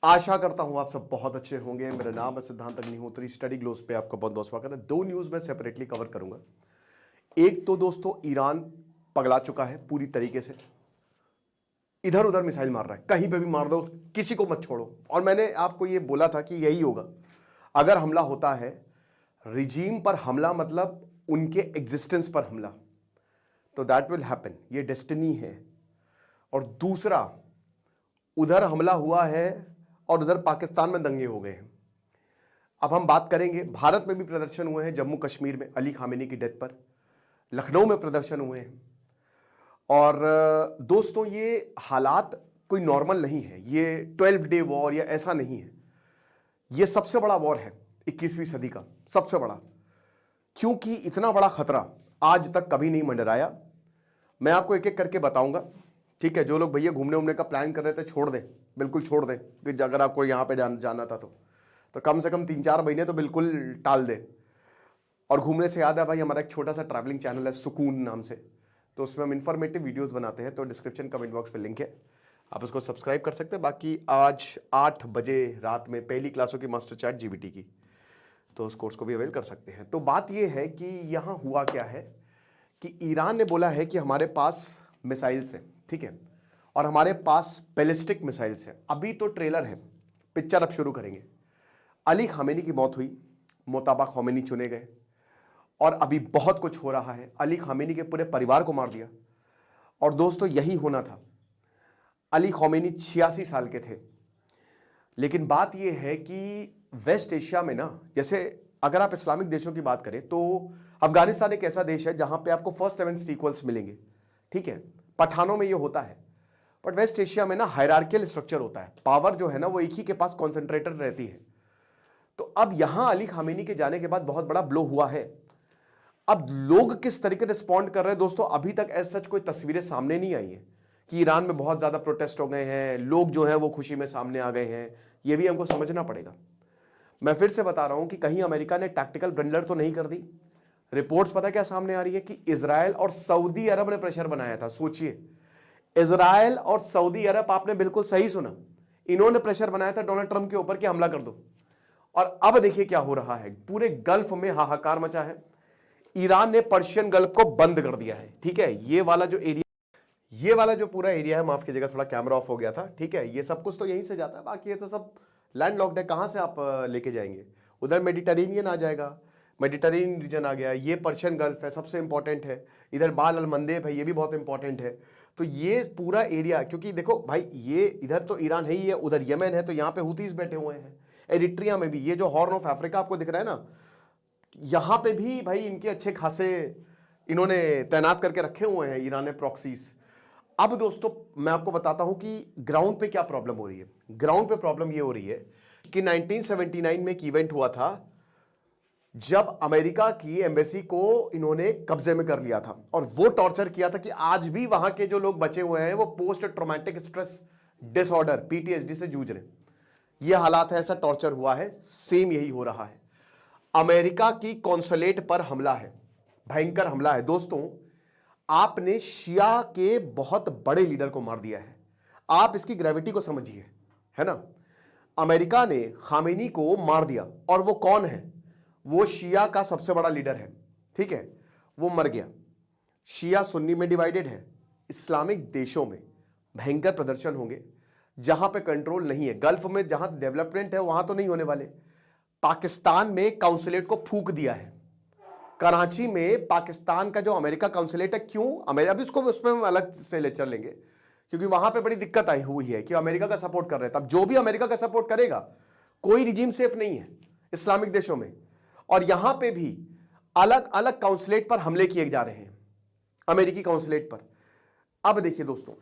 आशा करता हूं आप सब बहुत अच्छे होंगे। मेरा नाम है सिद्धांत अग्निहोत्री। स्टडी ग्लोस पे आपका बहुत बहुत स्वागत है। दो न्यूज में सेपरेटली कवर करूंगा। एक तो दोस्तों ईरान पगला चुका है पूरी तरीके से, इधर उधर मिसाइल मार रहा है, कहीं पे भी मार दो, किसी को मत छोड़ो। और मैंने आपको ये बोला था कि यही होगा अगर हमला होता है, रिजीम पर हमला मतलब उनके एग्जिस्टेंस पर हमला, तो दैट विल हैपन, ये डेस्टिनी है। और दूसरा, उधर हमला हुआ है और उधर पाकिस्तान में दंगे हो गए हैं। अब हम बात करेंगे, भारत में भी प्रदर्शन हुए हैं, जम्मू कश्मीर में अली खामेनी की डेथ पर, लखनऊ में प्रदर्शन हुए हैं। और दोस्तों ये हालात कोई नॉर्मल नहीं है, ये 12 डे वॉर या ऐसा नहीं है, ये सबसे बड़ा वॉर है 21वीं सदी का, सबसे बड़ा। क्योंकि इतना बड़ा खतरा आज तक कभी नहीं मंडराया। मैं आपको एक एक करके बताऊंगा, ठीक है। जो लोग भैया घूमने उमने का प्लान कर रहे थे, छोड़ दें, बिल्कुल छोड़ दें। कि अगर आपको यहाँ पे जाना था तो कम से कम 3-4 महीने तो बिल्कुल टाल दें। और घूमने से याद है भाई, हमारा एक छोटा सा ट्रैवलिंग चैनल है सुकून नाम से, तो उसमें हम इंफॉर्मेटिव वीडियोस बनाते हैं, तो डिस्क्रिप्शन कमेंट बॉक्स पे लिंक है, आप उसको सब्सक्राइब कर सकते हैं। बाकी आज 8 बजे रात में पहली क्लासों की मास्टर चैट जीबीटी की, तो उस कोर्स को भी अवेल कर सकते हैं। तो बात यह है कि यहाँ हुआ क्या है कि ईरान ने बोला है कि हमारे पास मिसाइल्स हैं, ठीक है, और हमारे पास बैलिस्टिक मिसाइल्स हैं। अभी तो ट्रेलर है, पिक्चर अब शुरू करेंगे। अली खामेनी की मौत हुई, मोताबा खामेनी चुने गए, और अभी बहुत कुछ हो रहा है। अली खामेनी के पूरे परिवार को मार दिया। और दोस्तों यही होना था। अली खामेनी 86 साल के थे। लेकिन बात यह है कि वेस्ट एशिया में ना, जैसे अगर आप इस्लामिक देशों की बात करें तो अफगानिस्तान एक ऐसा देश है जहां पे आपको फर्स्ट अगेंस्ट इक्वल्स मिलेंगे, ठीक है, पठानों में ये होता है। बट वेस्ट एशिया में ना हायरार्कियल स्ट्रक्चर होता है, पावर जो है ना वो एक ही के पास कॉन्सेंट्रेटेड रहती है। तो अब यहां अली खामेनी के जाने के बाद बहुत बड़ा ब्लो हुआ है। अब लोग किस तरीके से रिस्पॉन्ड कर रहे हैं दोस्तों, अभी तक ऐसा सच कोई तस्वीरें सामने नहीं आई है कि ईरान में बहुत ज्यादा प्रोटेस्ट हो गए हैं, लोग जो है वो खुशी में सामने आ गए हैं। ये भी हमको समझना पड़ेगा। मैं फिर से बता रहा हूं कि कहीं अमेरिका ने टैक्टिकल ब्लंडर तो नहीं कर दी। रिपोर्ट्स पता क्या सामने आ रही है कि इजराइल और सऊदी अरब ने प्रेशर बनाया था। सोचिए, इजराइल और सऊदी अरब, आपने बिल्कुल सही सुना, इन्होंने प्रेशर बनाया था डोनाल्ड ट्रंप के ऊपर कि हमला कर दो। और अब देखिए क्या हो रहा है, पूरे गल्फ में हाहाकार मचा है। ईरान ने पर्शियन गल्फ को बंद कर दिया है, ठीक है। ये वाला जो पूरा एरिया है, माफ कीजिएगा थोड़ा कैमरा ऑफ हो गया था, ठीक है। ये सब कुछ तो यहीं से जाता है, बाकी ये तो सब लैंड लॉक्ड है। कहां से आप लेके जाएंगे? उधर मेडिटेरेनियन आ जाएगा, मेडिटेरेनियन रीजन आ गया, ये पर्शियन गल्फ है, सबसे इंपॉर्टेंट है। इधर बाल अल मंदेब है, ये भी बहुत इंपॉर्टेंट है। तो ये पूरा एरिया, क्योंकि देखो भाई, ये इधर तो ईरान है ही है, उधर यमन है, तो यहाँ पे हुतीस बैठे हुए हैं। एरिट्रिया में भी, ये जो हॉर्न ऑफ अफ्रीका आपको दिख रहा है ना, यहाँ पे भी भाई इनके अच्छे खासे इन्होंने तैनात करके रखे हुए हैं ईरान ने प्रॉक्सीज। अब दोस्तों मैं आपको बताता हूं कि ग्राउंड पे क्या प्रॉब्लम हो रही है। ग्राउंड पे प्रॉब्लम ये हो रही है कि 1979 में एक इवेंट हुआ था जब अमेरिका की एम्बेसी को इन्होंने कब्जे में कर लिया था, और वो टॉर्चर किया था कि आज भी वहां के जो लोग बचे हुए हैं वो post traumatic stress disorder PTSD से जूझ रहे हैं। ये हालात है, ऐसा टॉर्चर हुआ है, सेम यही हो रहा है। अमेरिका की कॉन्सुलेट पर हमला है, भयंकर हमला है दोस्तों। आपने शिया के बहुत बड़े लीडर को मार दिया है। आप इसकी ग्रेविटी को समझिए, है ना। अमेरिका ने खामेनी को मार दिया, और वो कौन है? वो शिया का सबसे बड़ा लीडर है, ठीक है, वो मर गया। शिया सुन्नी में डिवाइडेड है। इस्लामिक देशों में भयंकर प्रदर्शन होंगे जहां पे कंट्रोल नहीं है। गल्फ में जहां डेवलपमेंट है वहां तो नहीं होने वाले। पाकिस्तान में काउंसुलेट को फूंक दिया है। कराची में पाकिस्तान का जो अमेरिका काउंसुलेट है, क्यों अमेरिका, अभी उसको उसमें हम अलग से लेक्चर लेंगे, क्योंकि वहां पे बड़ी दिक्कत आई हुई है कि अमेरिका का सपोर्ट कर रहे हैं। तब जो भी अमेरिका का सपोर्ट करेगा, कोई रिजीम सेफ नहीं है इस्लामिक देशों में। और यहां पे भी अलग अलग काउंसुलेट पर हमले किए जा रहे हैं, अमेरिकी काउंसुलेट पर। अब देखिए दोस्तों,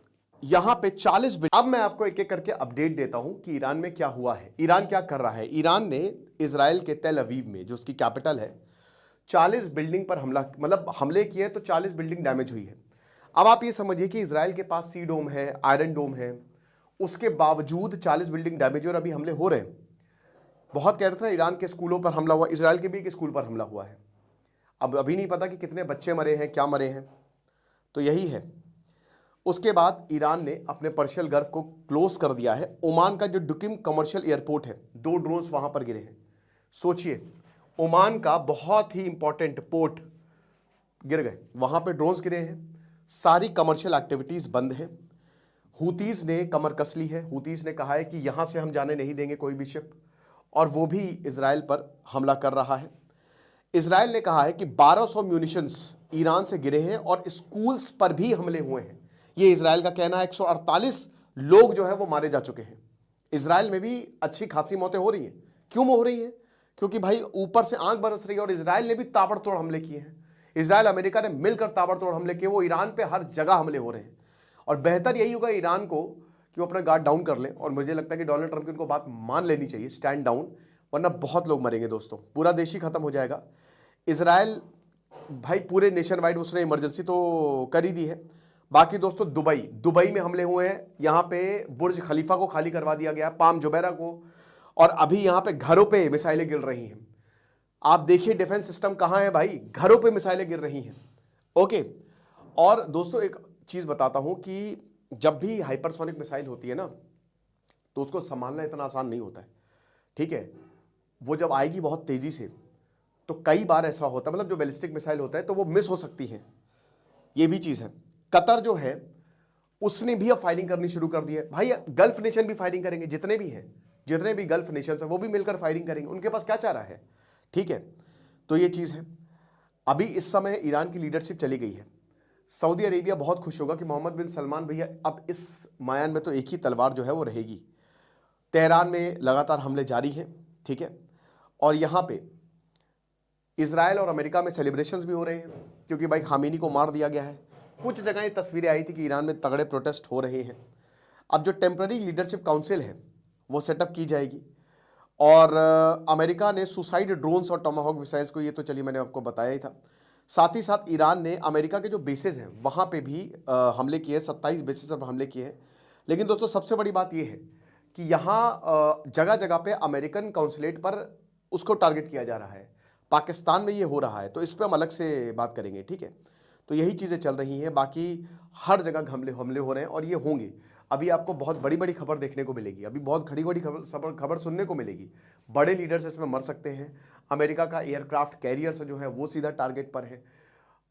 यहां पे 40, अब मैं आपको एक एक करके अपडेट देता हूं कि ईरान में क्या हुआ है, ईरान क्या कर रहा है। ईरान ने इजराइल के तेल अवीव में, जो उसकी कैपिटल है, 40 बिल्डिंग पर हमला, मतलब हमले किए, तो 40 बिल्डिंग डैमेज हुई है। अब आप ये समझिए कि इजराइल के पास सी डोम है, आयरन डोम है, उसके बावजूद 40 बिल्डिंग डैमेज और अभी हमले हो रहे हैं। बहुत कह रहे थे ना, ईरान के स्कूलों पर हमला हुआ, इजराइल के भी एक स्कूल पर हमला हुआ है। अब अभी नहीं पता कि कितने बच्चे मरे हैं, क्या मरे हैं, तो यही है। उसके बाद ईरान ने अपने पर्शियल गल्फ को क्लोज कर दिया है। ओमान का जो डुकिम कमर्शियल एयरपोर्ट है, 2 ड्रोन्स वहां पर गिरे हैं। सोचिए, ओमान का बहुत ही इंपॉर्टेंट पोर्ट गिर गए, वहां पे ड्रोन्स गिरे हैं। सारी कमर्शियल एक्टिविटीज बंद है। हूतीज ने कमर कस ली है। हूतीज ने कहा है कि यहां से हम जाने नहीं देंगे कोई भी शिप, और वो भी इजराइल पर हमला कर रहा है। इजराइल ने कहा है कि 1200 म्यूनिशंस ईरान से गिरे हैं और स्कूल्स पर भी हमले हुए हैं। ये इजराइल का कहना है। 148 लोग जो है वो मारे जा चुके हैं। इजराइल में भी अच्छी खासी मौतें हो रही हैं। क्यों हो रही हैं? क्योंकि भाई ऊपर से आंख बरस रही है और इजराइल ने भी ताबड़तोड़ हमले किए हैं। इजराइल अमेरिका ने मिलकर ताबड़तोड़ हमले किए। वो ईरान पे हर जगह हमले हो रहे हैं, और बेहतर यही होगा ईरान को कि वो अपना गार्ड डाउन कर लें। और मुझे लगता है कि डोनाल्ड ट्रंप की उनको बात मान लेनी चाहिए, स्टैंड डाउन, वरना बहुत लोग मरेंगे दोस्तों, पूरा देश ही खत्म हो जाएगा। इजराइल भाई पूरे नेशन वाइड उसने इमरजेंसी तो कर ही दी है। बाकी दोस्तों दुबई में हमले हुए हैं। यहां पे बुर्ज खलीफा को खाली करवा दिया गया, पाम जुबैरा को, और अभी यहां पे घरों पे मिसाइलें गिर रही हैं। आप देखिए डिफेंस सिस्टम कहां है भाई, घरों पे मिसाइलें गिर रही हैं। ओके, और दोस्तों एक चीज बताता हूं कि जब भी हाइपरसोनिक मिसाइल होती है ना, तो उसको संभालना इतना आसान नहीं होता है। ठीक है, वो जब आएगी बहुत तेजी से तो कई बार ऐसा होता है, मतलब जो बैलिस्टिक मिसाइल होता है तो वो मिस हो सकती है, ये भी चीज है। कतर जो है उसने भी अब फायरिंग करनी शुरू कर दी है। भाई गल्फ नेशन भी फायरिंग करेंगे, जितने भी गल्फ नेशन है वो भी मिलकर फायरिंग करेंगे, उनके पास क्या चारा है। ठीक है, तो ये चीज है। अभी इस समय ईरान की लीडरशिप चली गई है। सऊदी अरेबिया बहुत खुश होगा कि मोहम्मद बिन सलमान भैया अब इस मायान में तो एक ही तलवार जो है वो रहेगी। तेहरान में लगातार हमले जारी हैं। ठीक है, और यहां पे इजराइल और अमेरिका में सेलिब्रेशंस भी हो रहे हैं, क्योंकि भाई खामेनी को मार दिया गया है। कुछ जगह तस्वीरें आई थी कि ईरान में तगड़े प्रोटेस्ट हो रहे हैं। अब जो टेम्पररी लीडरशिप काउंसिल है वो सेटअप की जाएगी, और अमेरिका ने सुसाइड ड्रोन्स और टोमाहॉक मिसाइल्स को, ये तो चलिए मैंने आपको बताया ही था। साथ ही साथ ईरान ने अमेरिका के जो बेसेस हैं वहाँ पे भी हमले किए, 27 बेसेस पर हमले किए हैं। लेकिन दोस्तों सबसे बड़ी बात ये है कि यहाँ जगह जगह पे अमेरिकन काउंसलेट पर उसको टारगेट किया जा रहा है। पाकिस्तान में ये हो रहा है, तो इस पर हम अलग से बात करेंगे। ठीक है, तो यही चीज़ें चल रही हैं। बाकी हर जगह हमले हो रहे हैं, और ये होंगे। अभी आपको बहुत बड़ी बड़ी खबर देखने को मिलेगी, अभी बहुत खड़ी बड़ी खबर सुनने को मिलेगी। बड़े लीडर्स इसमें मर सकते हैं। अमेरिका का एयरक्राफ्ट कैरियर्स जो है वो सीधा टारगेट पर है।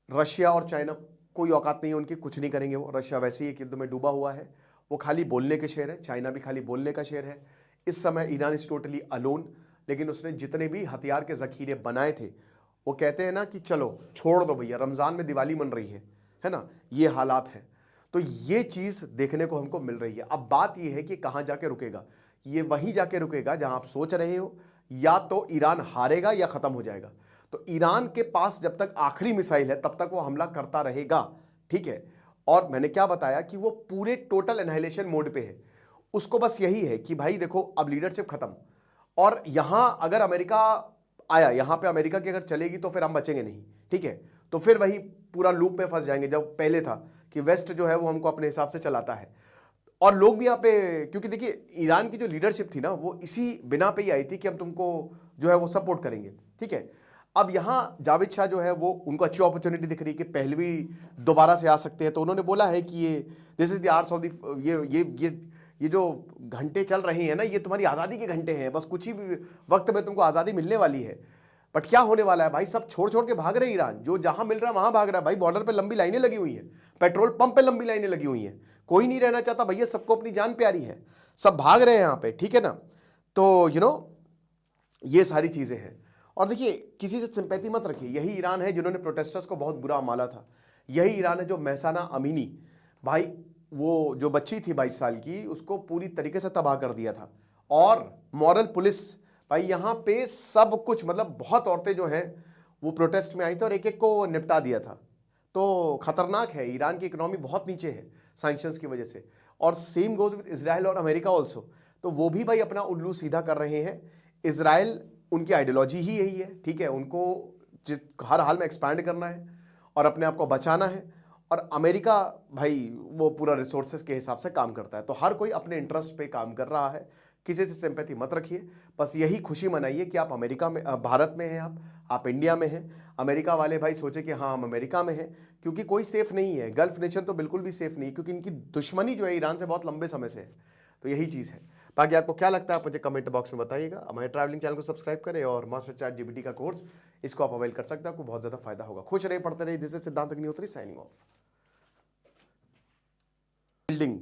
रशिया और चाइना कोई औकात नहीं है उनकी, कुछ नहीं करेंगे वो। रशिया वैसे ही एक युद्ध में डूबा हुआ है, वो खाली बोलने के शेर है। चाइना भी खाली बोलने का शेर है। इस समय ईरान इज टोटली अलोन, लेकिन उसने जितने भी हथियार के जखीरे बनाए थे, वो कहते हैं ना कि चलो छोड़ दो भैया, रमजान में दिवाली मन रही है ना, ये हालात हैं। तो ये चीज देखने को हमको मिल रही है। अब बात ये है कि कहां जाके रुकेगा। ये वहीं जाके रुकेगा जहां आप सोच रहे हो, या तो ईरान हारेगा या खत्म हो जाएगा। तो ईरान के पास जब तक आखिरी मिसाइल है तब तक वो हमला करता रहेगा। ठीक है, और मैंने क्या बताया कि वो पूरे टोटल एनाहिलेशन मोड पे है। उसको बस यही है कि भाई देखो अब लीडरशिप खत्म, और यहां अगर अमेरिका आया, यहां पे अमेरिका की अगर चलेगी तो फिर हम बचेंगे नहीं। ठीक है, तो फिर वही पूरा लूप में फंस जाएंगे जब पहले था कि वेस्ट जो है वो हमको अपने हिसाब से चलाता है। और लोग भी यहाँ पे, क्योंकि देखिए ईरान की जो लीडरशिप थी ना वो इसी बिना पे ही आई थी कि हम तुमको जो है वो सपोर्ट करेंगे। ठीक है, अब यहाँ जावेद शाह जो है वो, उनको अच्छी अपॉर्चुनिटी दिख रही है कि पहलवी दोबारा से आ सकते हैं। तो उन्होंने बोला है कि ये this is the hours of the, ये जो घंटे चल रहे हैं ना, ये तुम्हारी आज़ादी के घंटे हैं। बस कुछ ही वक्त में तुमको आज़ादी मिलने वाली है। बट क्या होने वाला है भाई, सब छोड़ छोड़ के भाग रहे हैं ईरान, जो जहां मिल रहा है वहां भाग रहा है भाई। बॉर्डर पे लंबी लाइनें लगी हुई हैं, पेट्रोल पंप पे लंबी लाइनें लगी हुई हैं। कोई नहीं रहना चाहता भैया, सबको अपनी जान प्यारी है, सब भाग रहे हैं यहाँ पे। ठीक है ना, तो ये सारी चीजें हैं। और देखिए किसी से सिंपैथी मत रखिए। यही ईरान है जिन्होंने प्रोटेस्टर्स को बहुत बुरा माला था। यही ईरान है जो महसाना अमीनी भाई, वो जो बच्ची थी 22 साल की, उसको पूरी तरीके से तबाह कर दिया था। और मॉरल पुलिस भाई, यहाँ पे सब कुछ, मतलब बहुत औरतें जो हैं वो प्रोटेस्ट में आई थी और एक एक को निपटा दिया था। तो खतरनाक है, ईरान की इकोनॉमी बहुत नीचे है सैंक्शंस की वजह से। और सेम गोज विद इजराइल और अमेरिका ऑल्सो। तो वो भी भाई अपना उल्लू सीधा कर रहे हैं। इजराइल, उनकी आइडियोलॉजी ही यही है। ठीक है, उनको हर हाल में एक्सपैंड करना है और अपने आप को बचाना है। और अमेरिका भाई वो पूरा रिसोर्सेज के हिसाब से काम करता है। तो हर कोई अपने इंटरेस्ट पे काम कर रहा है, किसी से सिंपैथी मत रखिए, बस यही खुशी मनाइए कि आप अमेरिका में, भारत में हैं, आप इंडिया में हैं। अमेरिका वाले भाई सोचे कि हाँ हम अमेरिका में हैं, क्योंकि कोई सेफ नहीं है। गल्फ नेशन तो बिल्कुल भी सेफ नहीं है, क्योंकि इनकी दुश्मनी जो है ईरान से बहुत लंबे समय से है। तो यही चीज़ है। बाकी आपको क्या लगता है आप मुझे कमेंट बॉक्स में बताइएगा। हमारे ट्रैवलिंग चैनल को सब्सक्राइब करें और मास्टर चैट जीपीटी का कोर्स इसको आप अवेल कर सकते हैं, आपको बहुत ज़्यादा फायदा होगा। खुश रहिए, पढ़ते रहिए। दिस इज सिद्धांत अग्निहोत्री साइनिंग ऑफ। बिल्डिंग